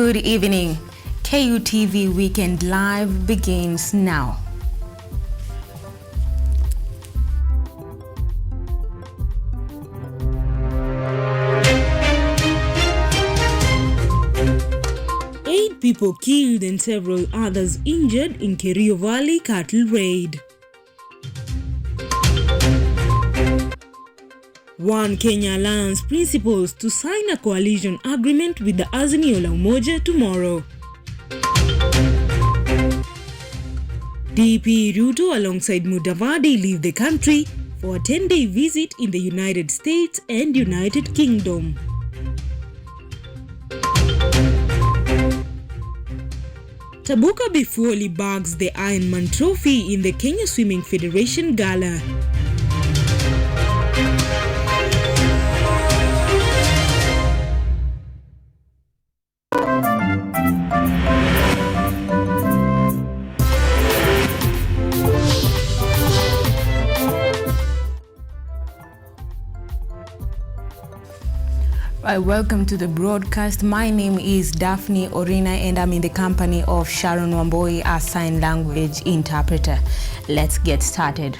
Good evening. KUTV Weekend Live begins now. Eight people killed and several others injured in Kerio Valley cattle raid. One Kenya Alliance principles to sign a coalition agreement with the Azimio la Umoja tomorrow. DP Ruto alongside Mudavadi leave the country for a 10-day visit in the United States and United Kingdom. Tabuka Bifuoli bags the Ironman Trophy in the Kenya Swimming Federation Gala. Welcome to the broadcast. My name is Daphne, Orina, and I'm in the company of Sharon Wamboi, a sign language interpreter. Let's get started.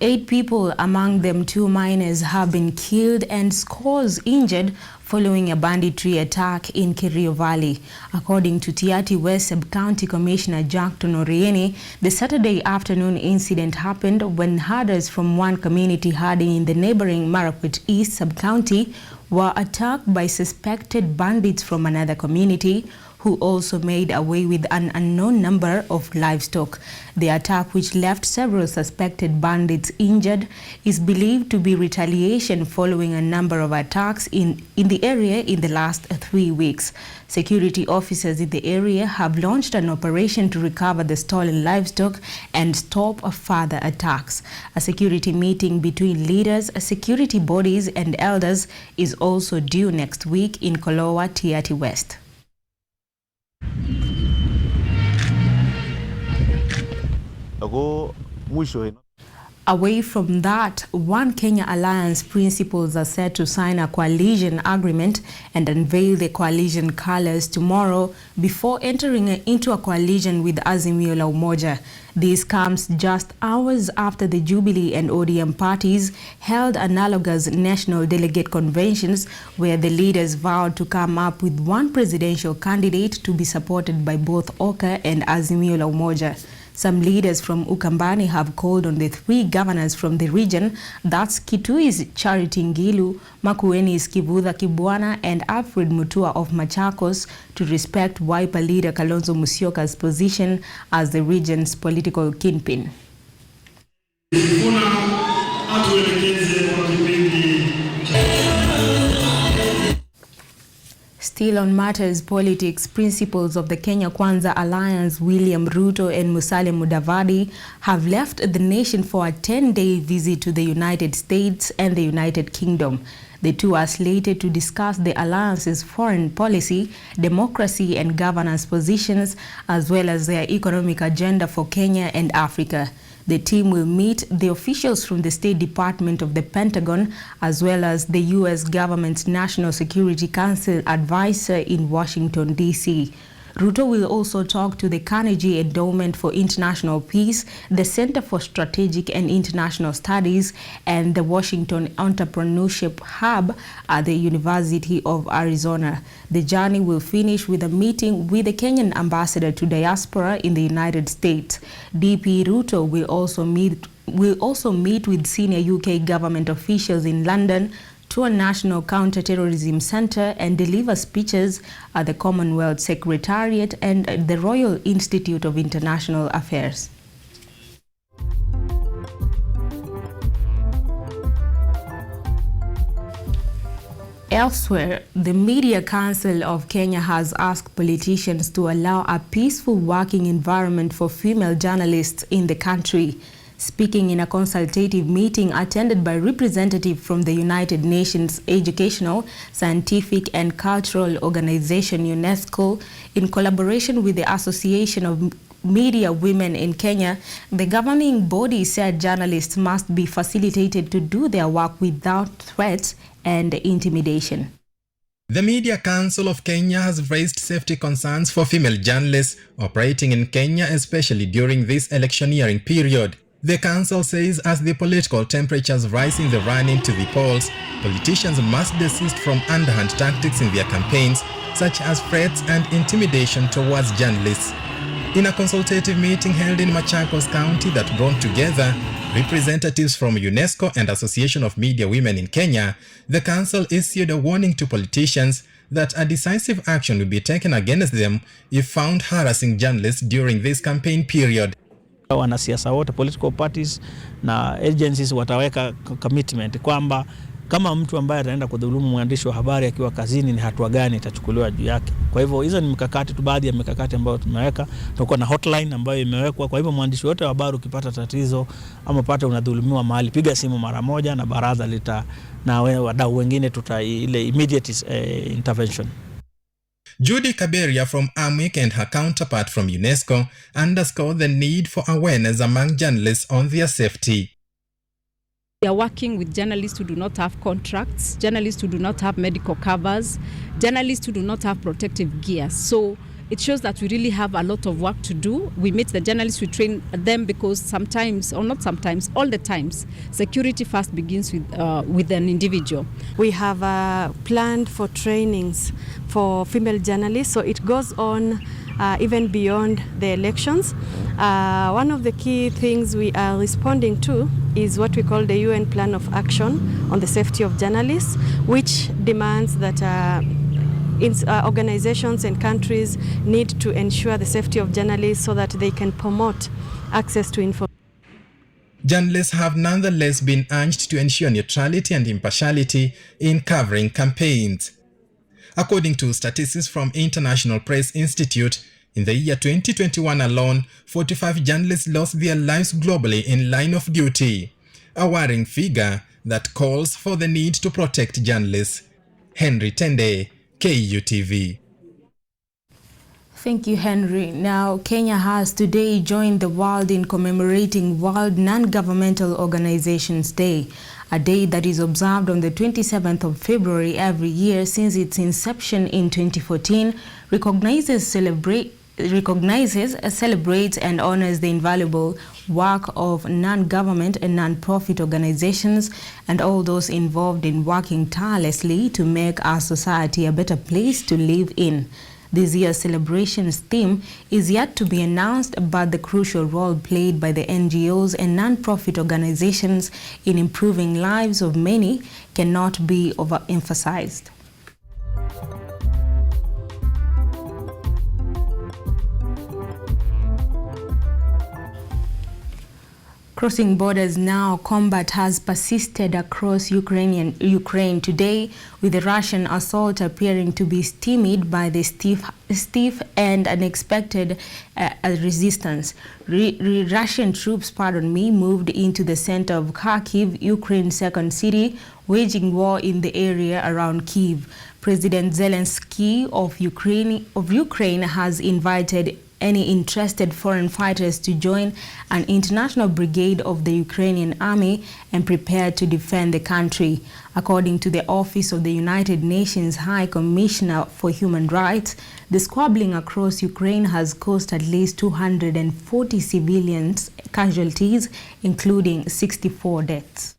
8 people, among them 2 minors, have been killed and scores injured following a banditry attack in Kerio Valley. According to Tiaty West Sub-County Commissioner Jackton Orina, the Saturday afternoon incident happened when herders from one community herding in the neighboring Marakwet East Sub-County were attacked by suspected bandits from another community who also made away with an unknown number of livestock. The attack, which left several suspected bandits injured, is believed to be retaliation following a number of attacks in the area in the last 3 weeks. Security officers in the area have launched an operation to recover the stolen livestock and stop further attacks. A security meeting between leaders, security bodies and elders is also due next week in Kolowa, Tiaty West. Away from that, One Kenya Alliance principals are set to sign a coalition agreement and unveil the coalition colors tomorrow before entering into a coalition with Azimio la Umoja. This comes just hours after the Jubilee and ODM parties held analogous national delegate conventions where the leaders vowed to come up with one presidential candidate to be supported by both Oka and Azimio la Umoja. Some leaders from Ukambani have called on the 3 governors from the region, that's Kitui's Charity Ngilu, Makueni's Kibudha Kibwana, and Alfred Mutua of Machakos to respect Wiper leader Kalonzo Musyoka's position as the region's political kingpin. Still on matters politics, principals of the Kenya Kwanza Alliance, William Ruto and Musalia Mudavadi, have left the nation for a 10-day visit to the United States and the United Kingdom. The two are slated to discuss the alliance's foreign policy, democracy and governance positions, as well as their economic agenda for Kenya and Africa. The team will meet the officials from the State Department of the Pentagon, as well as the U.S. government's National Security Council advisor in Washington, D.C. Ruto will also talk to the Carnegie Endowment for International Peace, the Center for Strategic and International Studies, and the Washington Entrepreneurship Hub at the University of Arizona. The journey will finish with a meeting with the Kenyan ambassador to diaspora in the United States. DP Ruto will also meet with senior UK government officials in London, to a national counter-terrorism center, and deliver speeches at the Commonwealth Secretariat and the Royal Institute of International Affairs. Elsewhere, the Media Council of Kenya has asked politicians to allow a peaceful working environment for female journalists in the country. Speaking in a consultative meeting attended by representatives from the United Nations Educational, Scientific and Cultural Organization UNESCO, in collaboration with the Association of Media Women in Kenya, the governing body said journalists must be facilitated to do their work without threats and intimidation. The Media Council of Kenya has raised safety concerns for female journalists operating in Kenya, especially during this electioneering period. The council says as the political temperatures rise in the run-in to the polls, politicians must desist from underhand tactics in their campaigns, such as threats and intimidation towards journalists. In a consultative meeting held in Machakos County that brought together representatives from UNESCO and Association of Media Women in Kenya, the council issued a warning to politicians that a decisive action will be taken against them if found harassing journalists during this campaign period. Wanasiasa wote, political parties na agencies wataweka commitment kwamba kama mtu ambaye ataenda kudhulumu mwandishi wa habari akiwa kazini ni hatua gani itachukuliwa juu yake. Kwa hivyo hizo ni mikakati tu, baadhi ya mikakati ambayo tumeweka. Tutakuwa na hotline ambayo imewekwa. Kwa hivyo mwandishi wote wa habari ukipata tatizo ama pata unadhulumiwa mahali, piga simu mara moja na baraza na wadau wengine ile immediate intervention. Judy Kaberia from AMWIC and her counterpart from UNESCO underscored the need for awareness among journalists on their safety. We are working with journalists who do not have contracts, journalists who do not have medical covers, journalists who do not have protective gear. So it shows that we really have a lot of work to do. We meet the journalists, we train them because sometimes, or not sometimes, all the times, security first begins with an individual. We have planned for trainings for female journalists, so it goes on even beyond the elections. One of the key things we are responding to is what we call the UN Plan of Action on the Safety of Journalists, which demands that organizations and countries need to ensure the safety of journalists so that they can promote access to information. Journalists have nonetheless been urged to ensure neutrality and impartiality in covering campaigns. According to statistics from International Press Institute, in the year 2021 alone, 45 journalists lost their lives globally in line of duty, a worrying figure that calls for the need to protect journalists. Henry Tende, KUTV. Thank you, Henry. Now, Kenya has today joined the world in commemorating World Non-Governmental Organizations Day, a day that is observed on the 27th of February every year since its inception in 2014, recognizes, celebrates, and honors the invaluable work of non-government and non-profit organizations and all those involved in working tirelessly to make our society a better place to live in. This year's celebration's theme is yet to be announced, but the crucial role played by the NGOs and non-profit organizations in improving lives of many cannot be overemphasized. Crossing borders now, combat has persisted across Ukraine today, with the Russian assault appearing to be stymied by the stiff and unexpected resistance. Russian troops, moved into the center of Kharkiv, Ukraine's second city, waging war in the area around Kyiv. President Zelensky of Ukraine has invited any interested foreign fighters to join an international brigade of the Ukrainian army and prepare to defend the country. According to the Office of the United Nations High Commissioner for Human Rights, the squabbling across Ukraine has caused at least 240 civilians casualties, including 64 deaths.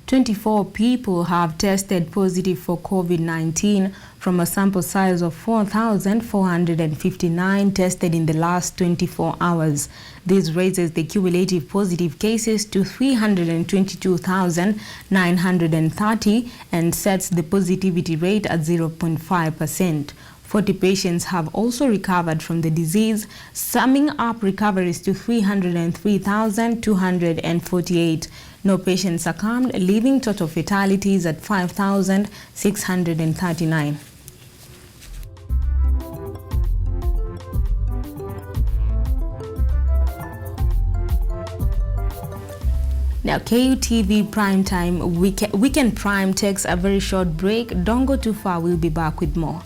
Twenty-four people have tested positive for COVID-19 from a sample size of 4,459 tested in the last 24 hours. This raises the cumulative positive cases to 322,930 and sets the positivity rate at 0.5%. 40 patients have also recovered from the disease, summing up recoveries to 303,248. No patients succumbed, leaving total fatalities at 5,639. Now, KUTV Primetime Weekend Prime takes a very short break. Don't go too far. We'll be back with more.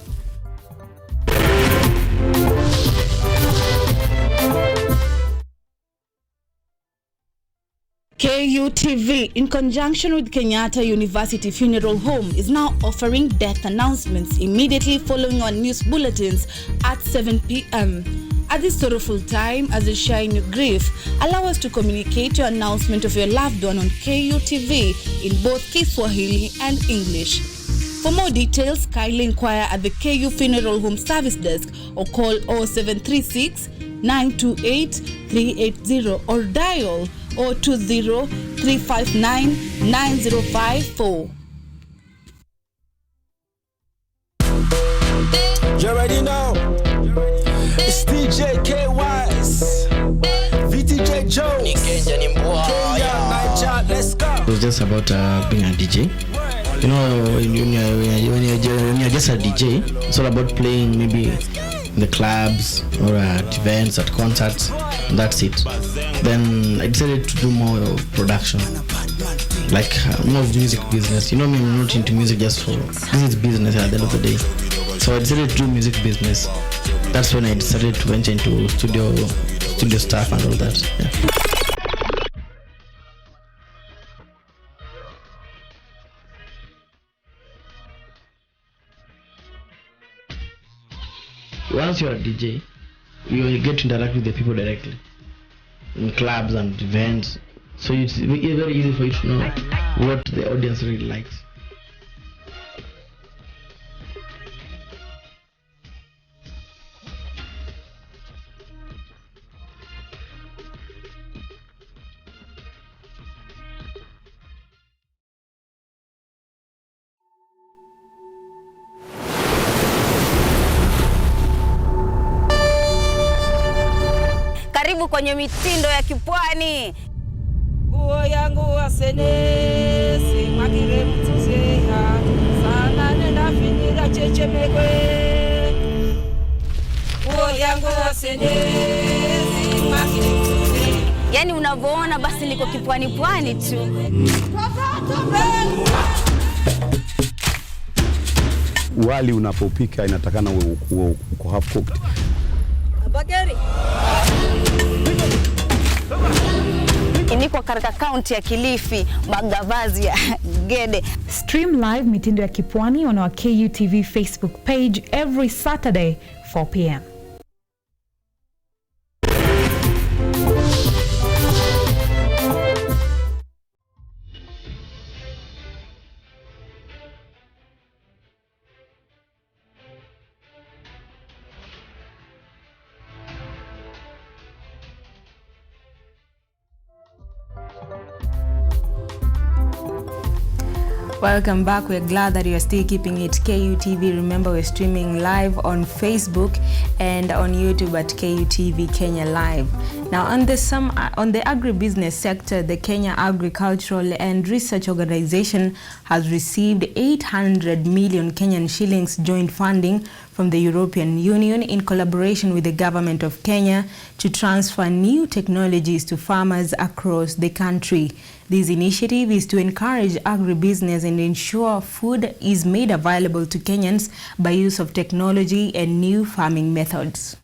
KUTV, in conjunction with Kenyatta University Funeral Home, is now offering death announcements immediately following our news bulletins at 7 p.m. At this sorrowful time, as you share in your grief, allow us to communicate your announcement of your loved one on KUTV in both Kiswahili and English. For more details, kindly inquire at the KU Funeral Home Service Desk or call 0736 928 380 or dial 020 359 9054. You already know. It's DJ KYS, VTJ Jones, Kenya, Niger, let's go. It was just about being a DJ. You know, when you're just a DJ, it's all about playing maybe in the clubs or at events, at concerts, and that's it. Then I decided to do more of production, like more of music business. You know me, I'm not into music just for, this is business at the end of the day. So I decided to do music business. That's when I decided to venture into studio stuff and all that. Yeah. Once you're a DJ, you get to interact with the people directly in clubs and events. So it's very easy for you to know what the audience really likes. Karibu kwenye mitindo ya kipwani. Nguo yangu wasenesi makire mtuzeha sana nenda finira chechemekwe. Nguo yangu wasenesi makire mtuzeha. Yani unavyoona basi niko kipwani pwani tu. Wali unapopika inatakana uko half cooked. Bageri. Niko katika kaunti ya Kilifi, magavazi ya Gede. Stream live mitindo ya kipwani on our KUTV Facebook page every Saturday 4 p.m. Welcome back. We're glad that you are still keeping it KUTV. Remember, we're streaming live on Facebook and on YouTube at KUTV Kenya Live. Now, on the agribusiness sector, the Kenya Agricultural and Research Organization has received 800 million Kenyan shillings joint funding from the European Union in collaboration with the government of Kenya to transfer new technologies to farmers across the country. This initiative is to encourage agribusiness and ensure food is made available to Kenyans by use of technology and new farming methods.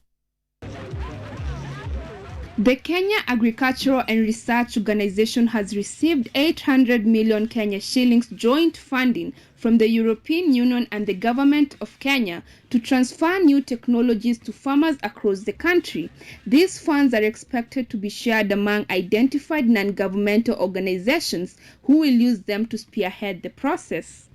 The Kenya Agricultural and Research Organization has received 800 million Kenya shillings joint funding from the European Union and the government of Kenya to transfer new technologies to farmers across the country. These funds are expected to be shared among identified non-governmental organizations who will use them to spearhead the process.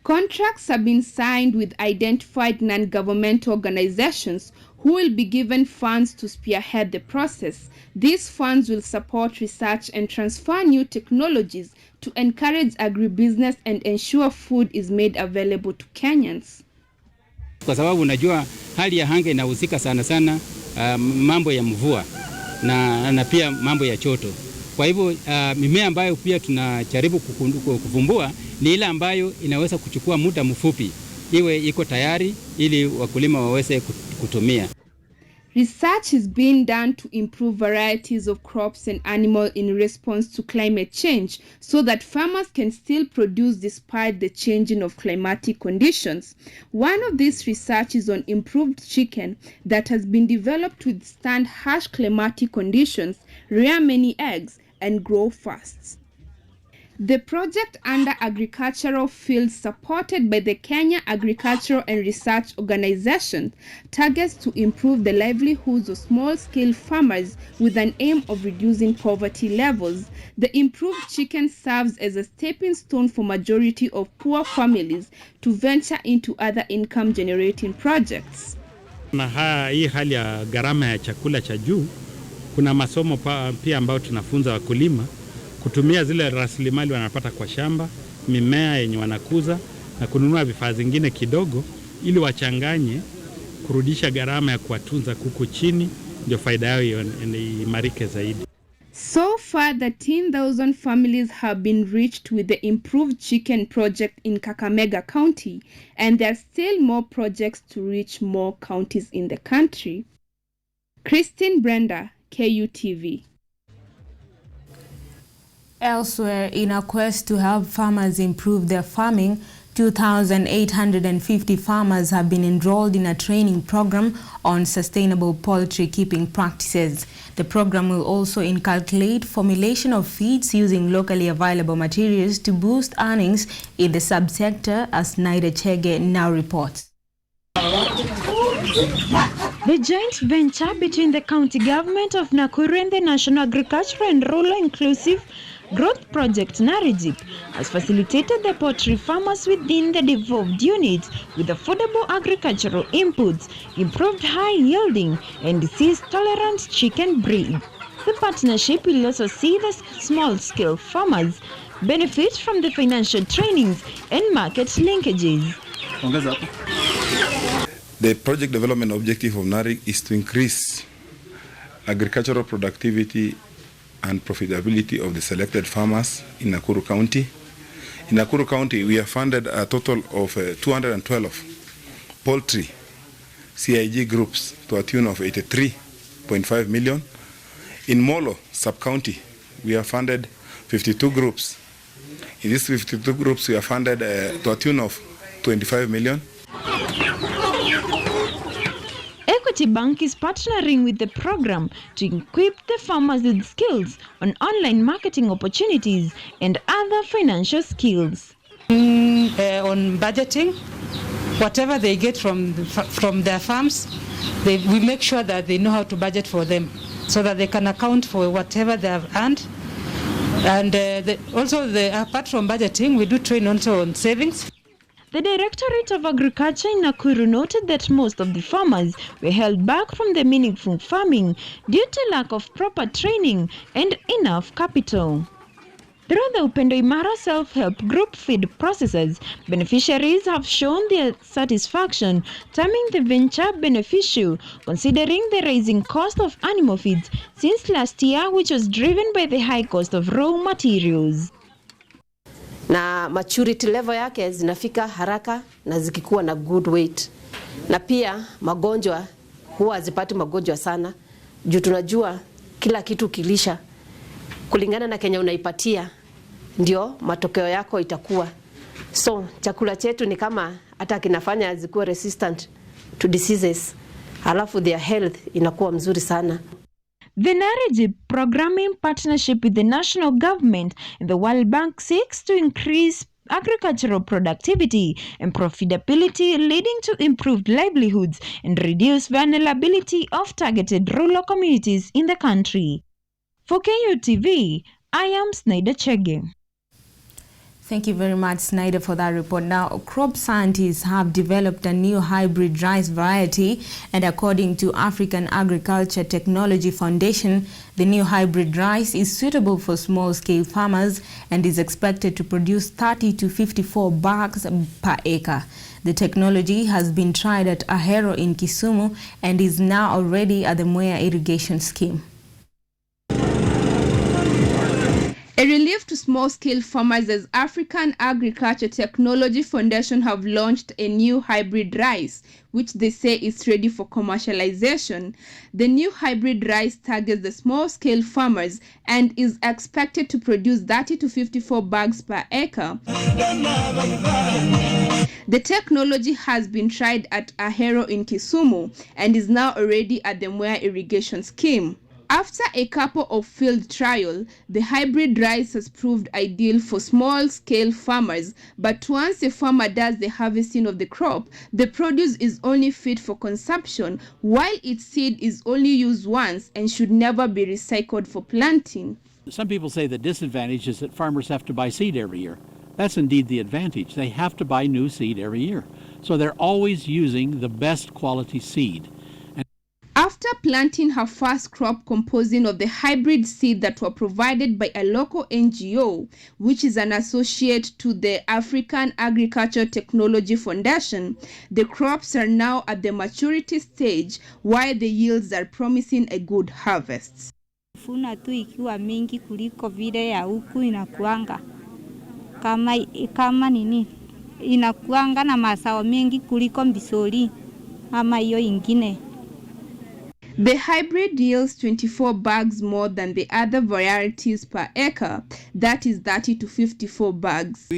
Contracts have been signed with identified non-governmental organizations who will be given funds to spearhead the process. These funds will support research and transfer new technologies to encourage agribusiness and ensure food is made available to Kenyans. Kwa sababu unajua hali ya anga inahusika sana mambo ya mvua na pia mambo ya choto. Kwa hivyo mimea ambayo pia tunajaribu kuvumbua ni ile ambayo inaweza kuchukua muda mfupi iwe iko tayari ili wakulima waweze kutumia. Research is being done to improve varieties of crops and animals in response to climate change so that farmers can still produce despite the changing of climatic conditions. One of these research is on improved chicken that has been developed to withstand harsh climatic conditions, rear many eggs, and grow fast. The project under agricultural fields supported by the Kenya Agricultural and Research Organization targets to improve the livelihoods of small-scale farmers with an aim of reducing poverty levels. The improved chicken serves as a stepping stone for majority of poor families to venture into other income-generating projects. Na hii hali ya gharama ya chakula cha juu, kuna masomo pia ambayo tunafunza wakulima kutumia zile rasilimali wanapata kwa shamba, mimea yenye wanakuza na kununua vifaa zingine kidogo ili wachanganye kurudisha gharama ya kuwatunza kuku chini, ndio faida yao imarike zaidi. So far, 13,000 families have been reached with the improved chicken project in Kakamega County, and there are still more projects to reach more counties in the country. Christine Brenda, KUTV. Elsewhere, in a quest to help farmers improve their farming, 2,850 farmers have been enrolled in a training program on sustainable poultry keeping practices. The program will also inculcate formulation of feeds using locally available materials to boost earnings in the subsector, as Naida Chege now reports. The joint venture between the county government of Nakuru and the National Agricultural and Rural Inclusive Growth Project NARIGIP has facilitated the poultry farmers within the devolved units with affordable agricultural inputs, improved high-yielding and disease-tolerant chicken breed. The partnership will also see the small-scale farmers benefit from the financial trainings and market linkages. The project development objective of NARIG is to increase agricultural productivity and profitability of the selected farmers in Nakuru County. In Nakuru County, we have funded a total of 212 poultry CIG groups to a tune of 83.5 million. In Molo sub-county, we have funded 52 groups. In these 52 groups, we have funded to a tune of 25 million. Equity Bank is partnering with the program to equip the farmers with skills on online marketing opportunities and other financial skills. On budgeting, whatever they get from their farms, we make sure that they know how to budget for them so that they can account for whatever they have earned. And apart from budgeting, we do train also on savings. The Directorate of Agriculture in Nakuru noted that most of the farmers were held back from the meaningful farming due to lack of proper training and enough capital. Through the Upendo Imara self-help group feed processes, beneficiaries have shown their satisfaction, terming the venture beneficial, considering the rising cost of animal feeds since last year, which was driven by the high cost of raw materials. Na maturity level yake zinafika haraka na zikikuwa na good weight. Na pia magonjwa huwa hazipati magonjwa sana. Juu tunajua kila kitu kilisha kulingana na Kenya unaipatia ndio matokeo yako itakuwa. So chakula chetu ni kama hata kinafanya zikuwe resistant to diseases. Halafu their health inakuwa mzuri sana. The NARIGIP program in partnership with the national government and the World Bank seeks to increase agricultural productivity and profitability, leading to improved livelihoods and reduce vulnerability of targeted rural communities in the country. For KUTV, I am Naida Chege. Thank you very much, Snyder, for that report. Now, crop scientists have developed a new hybrid rice variety, and according to African Agriculture Technology Foundation, the new hybrid rice is suitable for small-scale farmers and is expected to produce 30 to 54 bags per acre. The technology has been tried at Ahero in Kisumu and is now already at the Mwea irrigation scheme. A relief to small-scale farmers as African Agriculture Technology Foundation have launched a new hybrid rice, which they say is ready for commercialization. The new hybrid rice targets the small-scale farmers and is expected to produce 30 to 54 bags per acre. The technology has been tried at Ahero in Kisumu and is now already at the Mwea irrigation scheme. After a couple of field trials, the hybrid rice has proved ideal for small-scale farmers, but once a farmer does the harvesting of the crop, the produce is only fit for consumption, while its seed is only used once and should never be recycled for planting. Some people say the disadvantage is that farmers have to buy seed every year. That's indeed the advantage. They have to buy new seed every year. So they're always using the best quality seed. After planting her first crop composing of the hybrid seed that were provided by a local NGO, which is an associate to the African Agriculture Technology Foundation, the crops are now at the maturity stage, while the yields are promising a good harvest. Funa tu ikiwa mingi kuliko vile ya huku inakuanga kama nini inakuanga na mazao mengi kuliko mbisoli ama hiyo ingine. The hybrid yields 24 bags more than the other varieties per acre, that is 30 to 54 bags.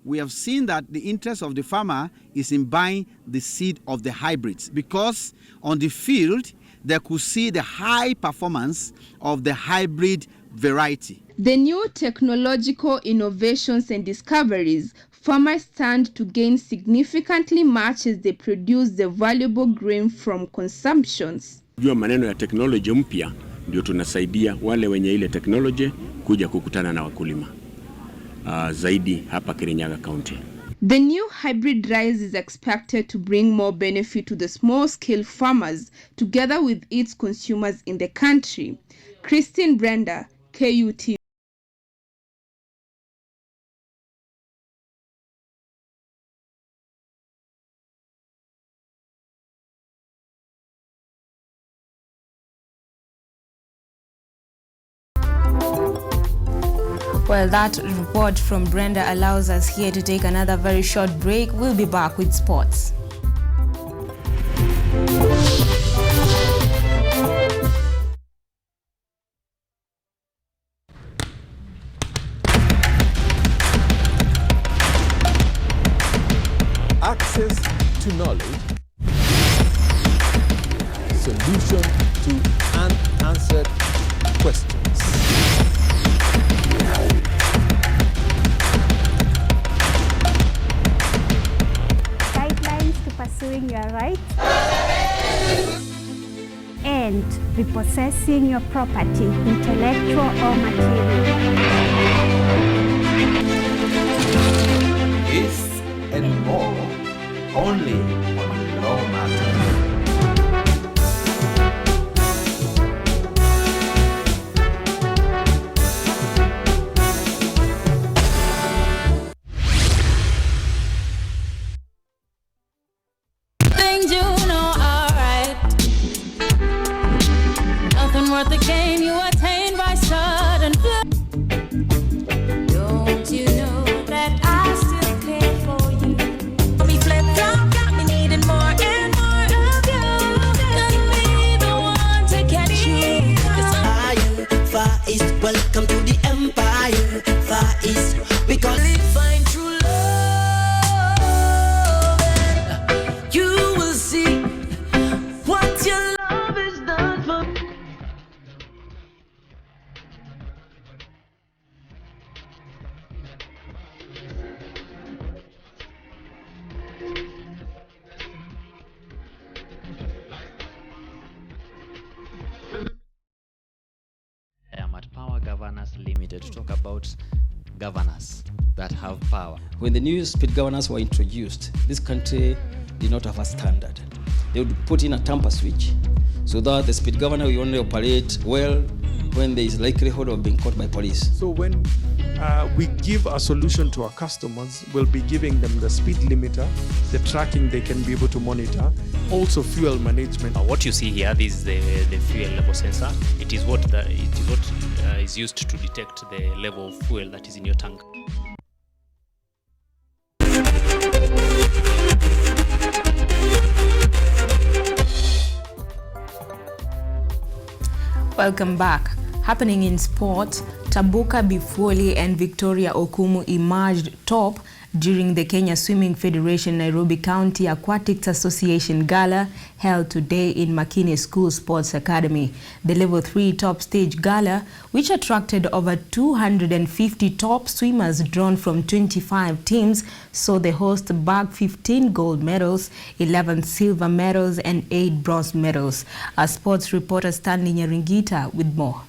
We have seen that the interest of the farmer is in buying the seed of the hybrids because on the field they could see the high performance of the hybrid variety. The new technological innovations and discoveries, farmers stand to gain significantly much as they produce the valuable grain from consumptions. Jua maneno ya teknolojia mpya ndio tunasaidia wale wenye ile teknolojia kuja kukutana na wakulima zaidi hapa Kirinyaga County. The new hybrid rice is expected to bring more benefit to the small-scale farmers together with its consumers in the country. Christine Brenda, KUTV. Well, that report from Brenda allows us here to take another very short break. We'll be back with sports. Access to knowledge, solution to unanswered questions. Pursuing your rights and repossessing your property, intellectual or material. This and more, only on Law Matters. Worth the gain you attain by sudden flight. Don't you know that I still care for you? Me flip-flop got me needing more and more of you. Gonna be the one to catch you. Far East, welcome to the empire. Far East, we call it find true love. And you will see what your love is done for me. I am at Power Governors Limited to talk about governors that have power. When the new speed governors were introduced, this country did not have a standard. They would put in a tamper switch so that the speed governor will only operate well when there is likelihood of being caught by police. So when we give a solution to our customers, we'll be giving them the speed limiter, the tracking they can be able to monitor, also fuel management. What you see here, this is the fuel level sensor. It is what is used to detect the level of fuel that is in your tank. Welcome back. Happening in sports, Tabuka Bifoli and Victoria Okumu emerged top during the Kenya Swimming Federation Nairobi County Aquatics Association Gala held today in Makine School Sports Academy. The Level 3 top stage gala, which attracted over 250 top swimmers drawn from 25 teams, saw the host bag 15 gold medals, 11 silver medals and 8 bronze medals. Our sports reporter Stanley Nyaringita with more.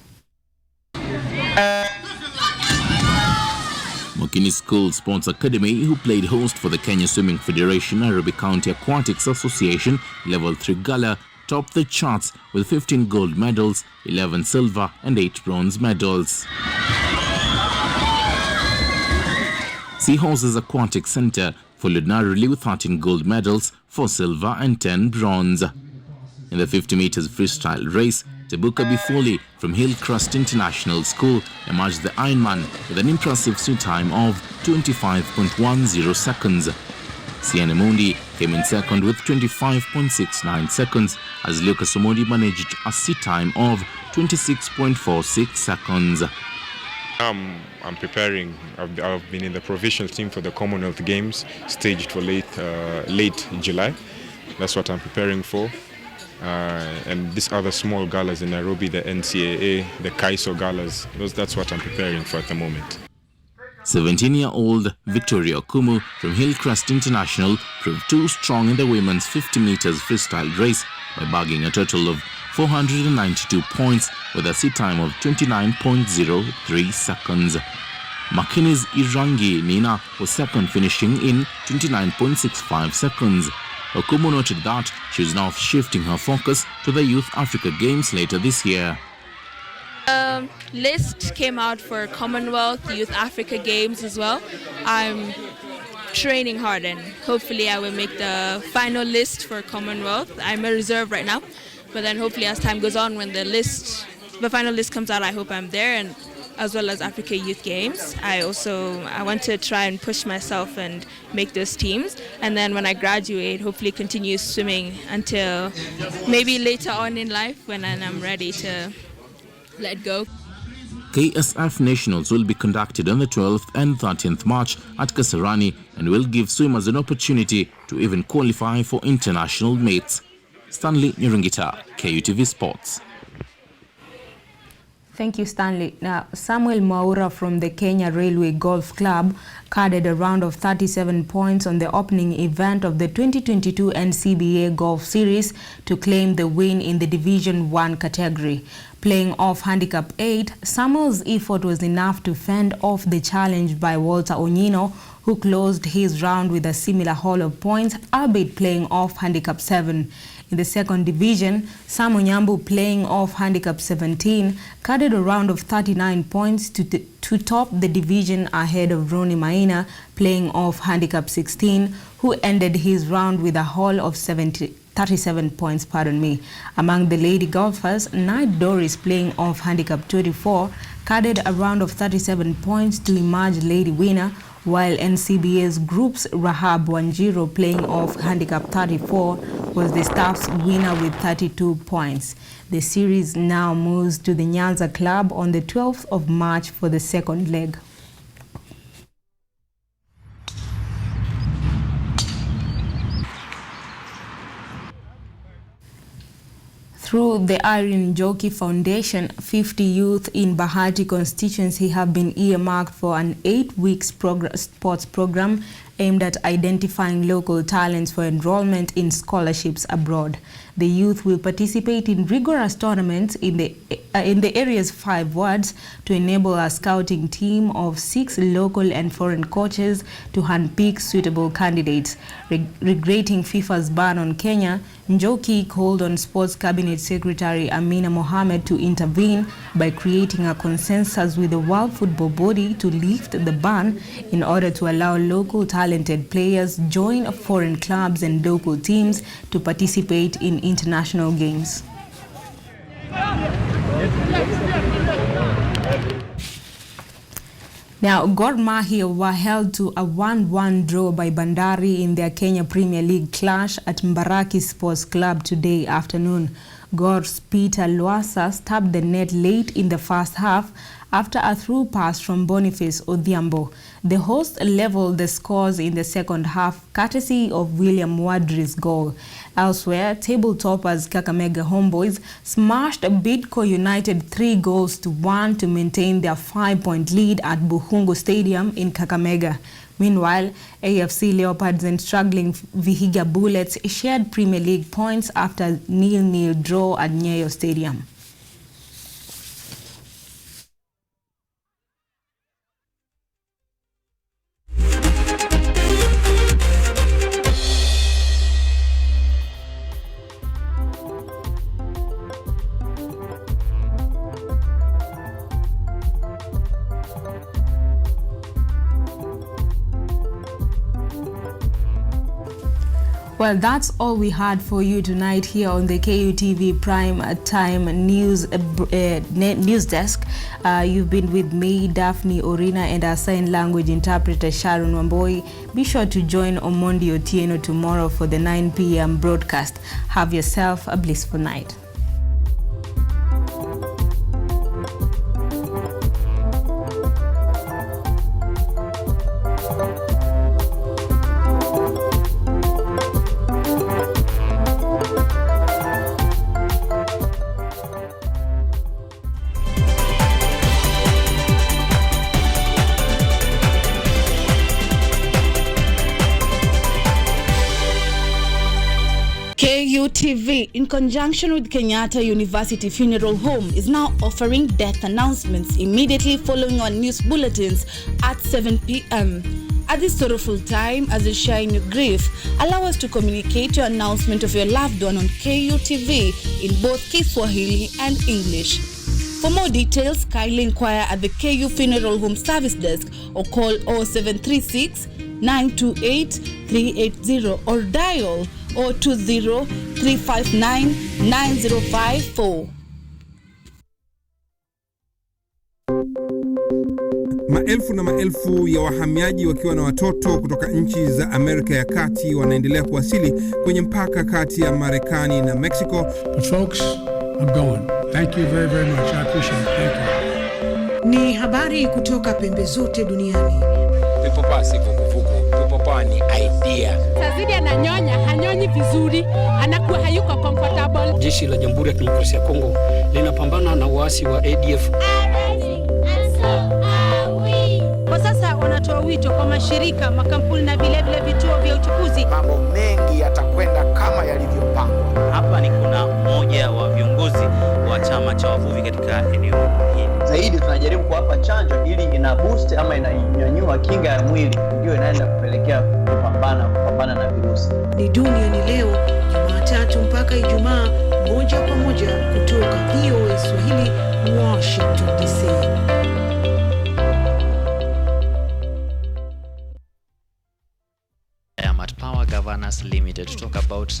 Makini School Sports Academy, who played host for the Kenya Swimming Federation Nairobi County Aquatics Association Level 3 Gala, topped the charts with 15 gold medals, 11 silver and 8 bronze medals. Seahorses Aquatic Center followed narrowly with 13 gold medals, 4 silver and 10 bronze. In the 50 meters freestyle race, Tabuka Bifoli from Hillcrest International School emerged the Ironman with an impressive swim time of 25.10 seconds. Sienna Mundi came in second with 25.69 seconds as Lucas Omondi managed a sea time of 26.46 seconds. I'm preparing. I've been in the provincial team for the Commonwealth Games, staged for late July. That's what I'm preparing for. And these other small galas in Nairobi, the NCAA, the Kaiso galas, that's what I'm preparing for at the moment. 17-year-old Victoria Okumu from Hillcrest International proved too strong in the women's 50 meters freestyle race by bagging a total of 492 points with a sea time of 29.03 seconds. Makini's Irangi Nina was second, finishing in 29.65 seconds. Okumu noted that she is now shifting her focus to the Youth Africa Games later this year. List came out for Commonwealth, Youth Africa Games as well. I'm training hard and hopefully I will make the final list for Commonwealth. I'm a reserve right now, but then hopefully as time goes on, when the final list comes out, I hope I'm there, and as well as Africa Youth Games. I want to try and push myself and make those teams. And then when I graduate, hopefully continue swimming until maybe later on in life when I'm ready to let go. KSF Nationals will be conducted on the 12th and 13th March at Kasarani and will give swimmers an opportunity to even qualify for international meets. Stanley Nyaringita, KUTV Sports. Thank you, Stanley. Now, Samuel Mwaura from the Kenya Railway Golf Club carded a round of 37 points on the opening event of the 2022 NCBA Golf Series to claim the win in the Division 1 category. Playing off handicap 8, Samuel's effort was enough to fend off the challenge by Walter Onyino, who closed his round with a similar haul of points, albeit playing off handicap 7. In the second division, Sam Onyambu, playing off handicap 17, carded a round of 39 points to top the division ahead of Ronnie Maina, playing off handicap 16, who ended his round with a haul of 37 points. Among the lady golfers, Night Doris, playing off handicap 24, carded a round of 37 points to emerge lady winner, while NCBA's group's Rahab Wanjiro, playing off handicap 34, was the staff's winner with 32 points. The series now moves to the Nyanza Club on the 12th of March for the second leg. Through the Irene Njoki Foundation, 50 youth in Bahati constituency have been earmarked for an 8-week sports program aimed at identifying local talents for enrollment in scholarships abroad. The youth will participate in rigorous tournaments in the area's 5 wards to enable a scouting team of 6 local and foreign coaches to handpick suitable candidates. Regretting FIFA's ban on Kenya, Njoki called on Sports Cabinet Secretary Amina Mohamed to intervene by creating a consensus with the World Football Body to lift the ban in order to allow local talented players join foreign clubs and local teams to participate in international games. Now, Gor Mahia were held to a 1-1 draw by Bandari in their Kenya Premier League clash at Mbaraki Sports Club today afternoon. Gor's Peter Lwasa stabbed the net late in the first half after a through pass from Boniface Odhiambo. The hosts leveled the scores in the second half, courtesy of William Wadri's goal. Elsewhere, table toppers Kakamega Homeboys smashed Bidco United 3-1 to maintain their 5-point lead at Buhungu Stadium in Kakamega. Meanwhile, AFC Leopards and struggling Vihiga Bullets shared Premier League points after a 0-0 draw at Nyayo Stadium. Well, that's all we had for you tonight here on the KUTV Prime Time News Desk. You've been with me, Daphne, Orina, and our sign language interpreter, Sharon Wamboi. Be sure to join Omondi Otieno tomorrow for the 9 p.m. broadcast. Have yourself a blissful night. KUTV, in conjunction with Kenyatta University Funeral Home, is now offering death announcements immediately following on news bulletins at 7 p.m. At this sorrowful time, as you share in your grief, allow us to communicate your announcement of your loved one on KUTV in both Kiswahili and English. For more details, kindly inquire at the KU Funeral Home Service Desk or call 0736 928 380 or dial 020-359-9054. Maelfu na maelfu ya wahamiaji wakiwa na watoto kutoka nchi za Amerika ya Kati wanaendelea kuwasili kwenye mpaka kati ya Marekani na Mexico. But folks, I'm going. Thank you very, very much. I appreciate it. Thank you. Ni habari kutoka pembe zote duniani. Pepo pasi vuguvugu. Pepo pa ni idea. Tazidi ananyonya, hanyonyi vizuri, anakuwa hayuko comfortable. Jeshi la Jamhuri ya Kidemokrasia ya Kongo linapambana na waasi wa ADF. Kwa sasa wanatoa wito kwa mashirika, makampuni na vile vituo vya uchukuzi. Mambo mengi yatakwenda kama yalivyopangwa. Hapa ni kuna mmoja wa viongozi wa chama cha wavuvi katika eneo hili. Zaidi tunajaribu kuwapa chanjo ili ina boost ama inanyanyua kinga ya mwili, ndio inaenda kupelekea kupambana na virusi. Ni duniani leo, Jumatatu mpaka Ijumaa, moja kwa moja kutoka VOA Swahili, Washington DC. I am at Power Governors Limited to talk about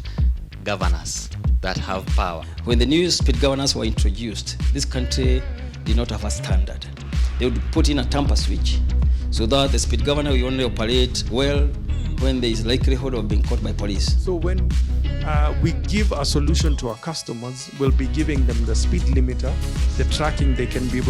governors that have power. When the new speed governors were introduced, this country did not have a standard. They would put in a tamper switch so that the speed governor will only operate well when there is likelihood of being caught by police. So when we give a solution to our customers, we'll be giving them the speed limiter, the tracking they can be able